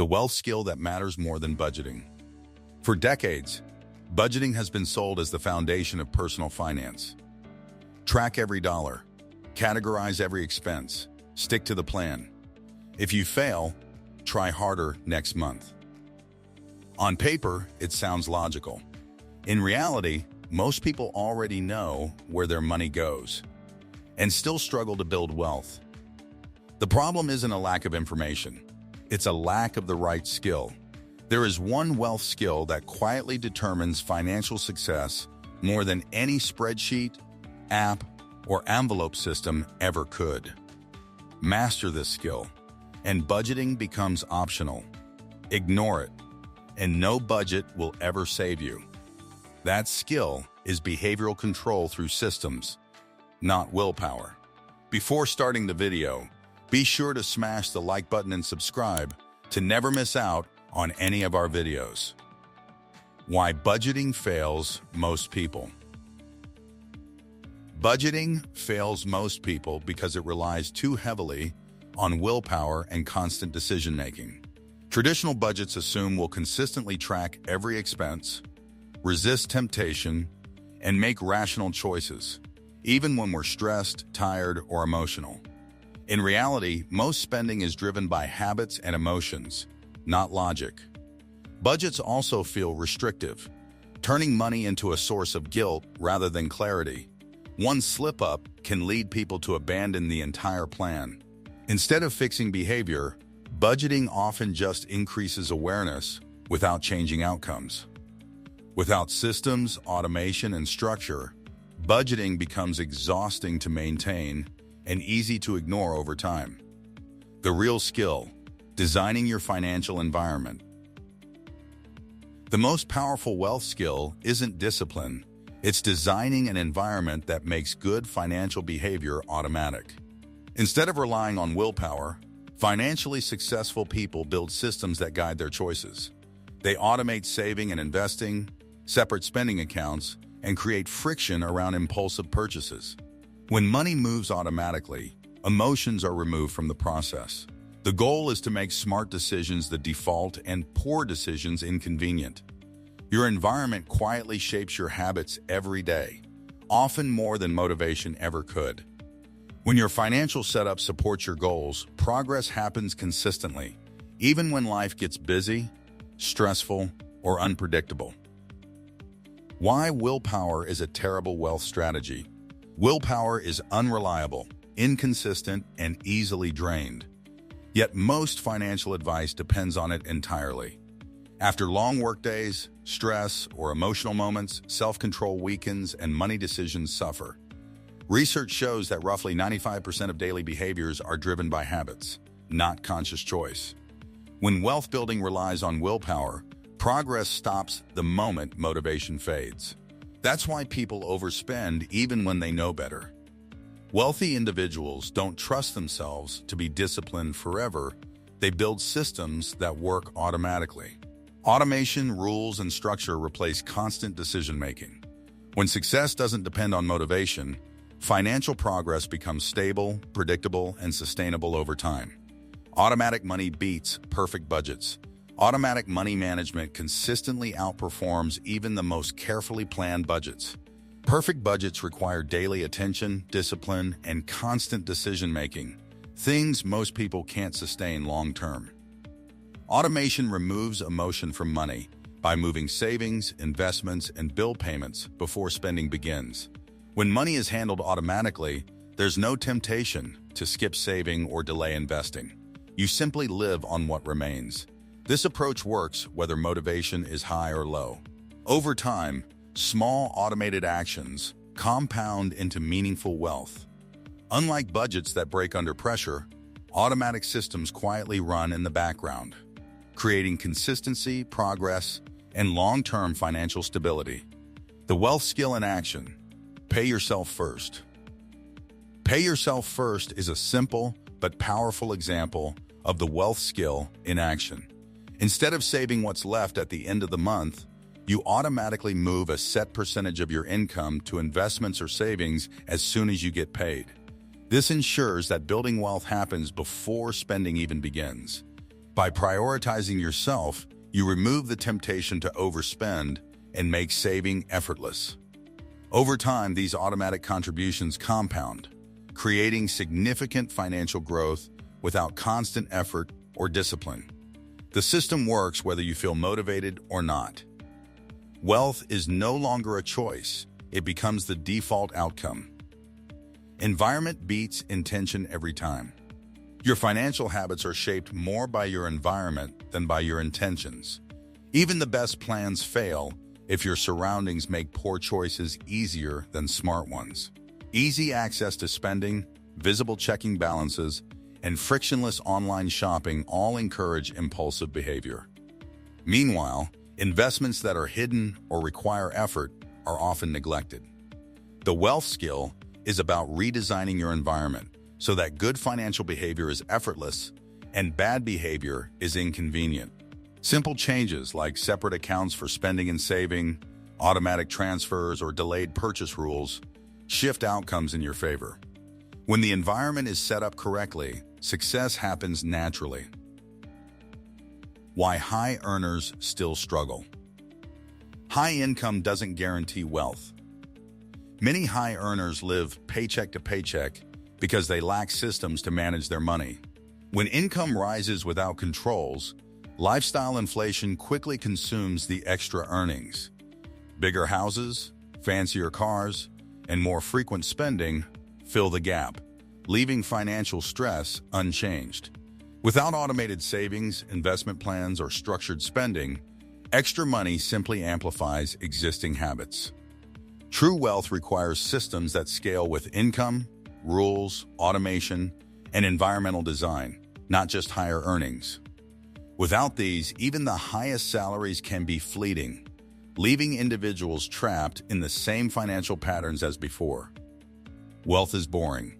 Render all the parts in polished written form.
the wealth skill that matters more than budgeting. For decades, budgeting has been sold as the foundation of personal finance. Track every dollar, categorize every expense, stick to the plan. If you fail, try harder next month. On paper, it sounds logical. In reality, most people already know where their money goes and still struggle to build wealth. The problem isn't a lack of information. It's a lack of the right skill. There is one wealth skill that quietly determines financial success more than any spreadsheet, app, or envelope system ever could. Master this skill, and budgeting becomes optional. Ignore it, and no budget will ever save you. That skill is behavioral control through systems, not willpower. Before starting the video, be sure to smash the like button and subscribe to never miss out on any of our videos. Why budgeting fails most people. Budgeting fails most people because it relies too heavily on willpower and constant decision-making. Traditional budgets assume we'll consistently track every expense, resist temptation, and make rational choices, even when we're stressed, tired, or emotional. In reality, most spending is driven by habits and emotions, not logic. Budgets also feel restrictive, turning money into a source of guilt rather than clarity. One slip-up can lead people to abandon the entire plan. Instead of fixing behavior, budgeting often just increases awareness without changing outcomes. Without systems, automation, and structure, budgeting becomes exhausting to maintain and easy to ignore over time. The real skill: designing your financial environment. The most powerful wealth skill isn't discipline, it's designing an environment that makes good financial behavior automatic. Instead of relying on willpower, financially successful people build systems that guide their choices. They automate saving and investing, separate spending accounts, and create friction around impulsive purchases. When money moves automatically, emotions are removed from the process. The goal is to make smart decisions the default and poor decisions inconvenient. Your environment quietly shapes your habits every day, often more than motivation ever could. When your financial setup supports your goals, progress happens consistently, even when life gets busy, stressful, or unpredictable. Why willpower is a terrible wealth strategy. Willpower is unreliable, inconsistent, and easily drained. Yet most financial advice depends on it entirely. After long workdays, stress, or emotional moments, self-control weakens and money decisions suffer. Research shows that roughly 95% of daily behaviors are driven by habits, not conscious choice. When wealth building relies on willpower, progress stops the moment motivation fades. That's why people overspend even when they know better. Wealthy individuals don't trust themselves to be disciplined forever. They build systems that work automatically. Automation, rules, and structure replace constant decision-making. When success doesn't depend on motivation, financial progress becomes stable, predictable, and sustainable over time. Automatic money beats perfect budgets. Automatic money management consistently outperforms even the most carefully planned budgets. Perfect budgets require daily attention, discipline, and constant decision-making, things most people can't sustain long-term. Automation removes emotion from money by moving savings, investments, and bill payments before spending begins. When money is handled automatically, there's no temptation to skip saving or delay investing. You simply live on what remains. This approach works whether motivation is high or low. Over time, small automated actions compound into meaningful wealth. Unlike budgets that break under pressure, automatic systems quietly run in the background, creating consistency, progress, and long-term financial stability. The wealth skill in action: pay yourself first. Pay yourself first is a simple but powerful example of the wealth skill in action. Instead of saving what's left at the end of the month, you automatically move a set percentage of your income to investments or savings as soon as you get paid. This ensures that building wealth happens before spending even begins. By prioritizing yourself, you remove the temptation to overspend and make saving effortless. Over time, these automatic contributions compound, creating significant financial growth without constant effort or discipline. The system works whether you feel motivated or not. Wealth is no longer a choice, it becomes the default outcome. Environment beats intention every time. Your financial habits are shaped more by your environment than by your intentions. Even the best plans fail if your surroundings make poor choices easier than smart ones. Easy access to spending, visible checking balances, and frictionless online shopping all encourage impulsive behavior. Meanwhile, investments that are hidden or require effort are often neglected. The wealth skill is about redesigning your environment so that good financial behavior is effortless and bad behavior is inconvenient. Simple changes like separate accounts for spending and saving, automatic transfers, or delayed purchase rules shift outcomes in your favor. When the environment is set up correctly, success happens naturally. Why high earners still struggle. High income doesn't guarantee wealth. Many high earners live paycheck to paycheck because they lack systems to manage their money. When income rises without controls, lifestyle inflation quickly consumes the extra earnings. Bigger houses, fancier cars, and more frequent spending fill the gap, leaving financial stress unchanged. Without automated savings, investment plans, or structured spending, extra money simply amplifies existing habits. True wealth requires systems that scale with income, rules, automation, and environmental design, not just higher earnings. Without these, even the highest salaries can be fleeting, leaving individuals trapped in the same financial patterns as before. Wealth is boring,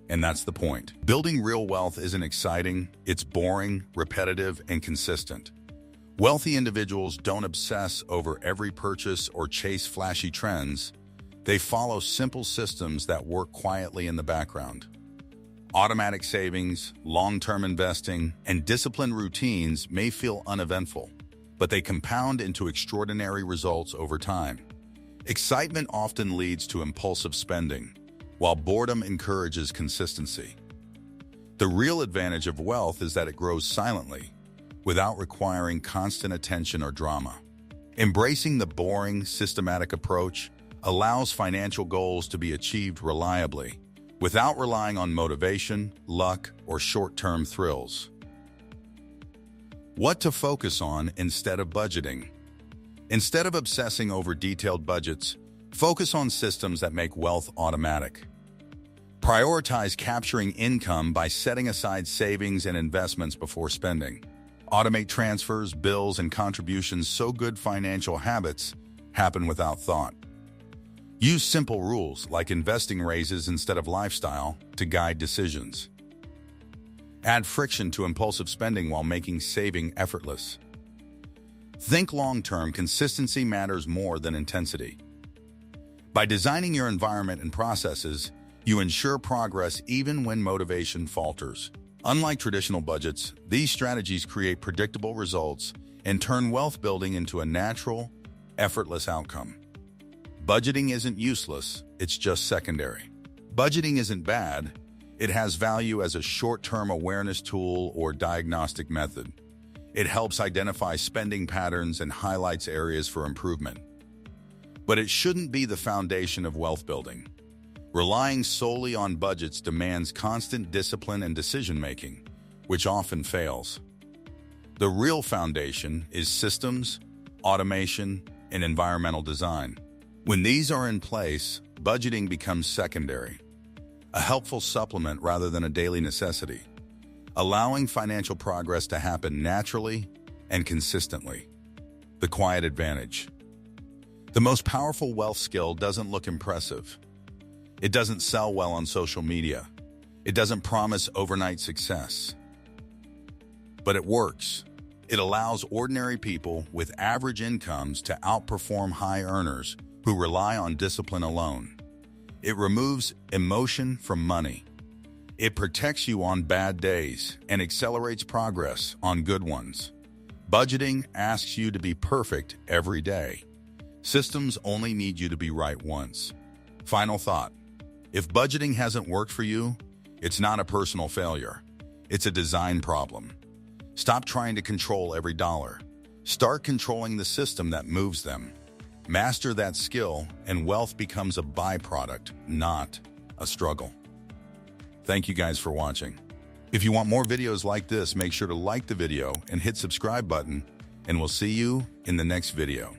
and that's the point. Building real wealth isn't exciting, it's boring, repetitive, and consistent. Wealthy individuals don't obsess over every purchase or chase flashy trends. They follow simple systems that work quietly in the background. Automatic savings, long-term investing, and disciplined routines may feel uneventful, but they compound into extraordinary results over time. Excitement often leads to impulsive spending, while boredom encourages consistency. The real advantage of wealth is that it grows silently, without requiring constant attention or drama. Embracing the boring, systematic approach allows financial goals to be achieved reliably, without relying on motivation, luck, or short-term thrills. What to focus on instead of budgeting? Instead of obsessing over detailed budgets, focus on systems that make wealth automatic. Prioritize capturing income by setting aside savings and investments before spending. Automate transfers, bills, and contributions so good financial habits happen without thought. Use simple rules like investing raises instead of lifestyle to guide decisions. Add friction to impulsive spending while making saving effortless. Think long-term, consistency matters more than intensity. By designing your environment and processes, you ensure progress even when motivation falters. Unlike traditional budgets, these strategies create predictable results and turn wealth building into a natural, effortless outcome. Budgeting isn't useless, it's just secondary. Budgeting isn't bad, it has value as a short-term awareness tool or diagnostic method. It helps identify spending patterns and highlights areas for improvement. But it shouldn't be the foundation of wealth building. Relying solely on budgets demands constant discipline and decision-making, which often fails. The real foundation is systems, automation, and environmental design. When these are in place, budgeting becomes secondary, a helpful supplement rather than a daily necessity, allowing financial progress to happen naturally and consistently. The quiet advantage. The most powerful wealth skill doesn't look impressive. It doesn't sell well on social media. It doesn't promise overnight success. But it works. It allows ordinary people with average incomes to outperform high earners who rely on discipline alone. It removes emotion from money. It protects you on bad days and accelerates progress on good ones. Budgeting asks you to be perfect every day. Systems only need you to be right once. Final thought. If budgeting hasn't worked for you, it's not a personal failure. It's a design problem. Stop trying to control every dollar. Start controlling the system that moves them. Master that skill, and wealth becomes a byproduct, not a struggle. Thank you guys for watching. If you want more videos like this, make sure to like the video and hit subscribe button, and we'll see you in the next video.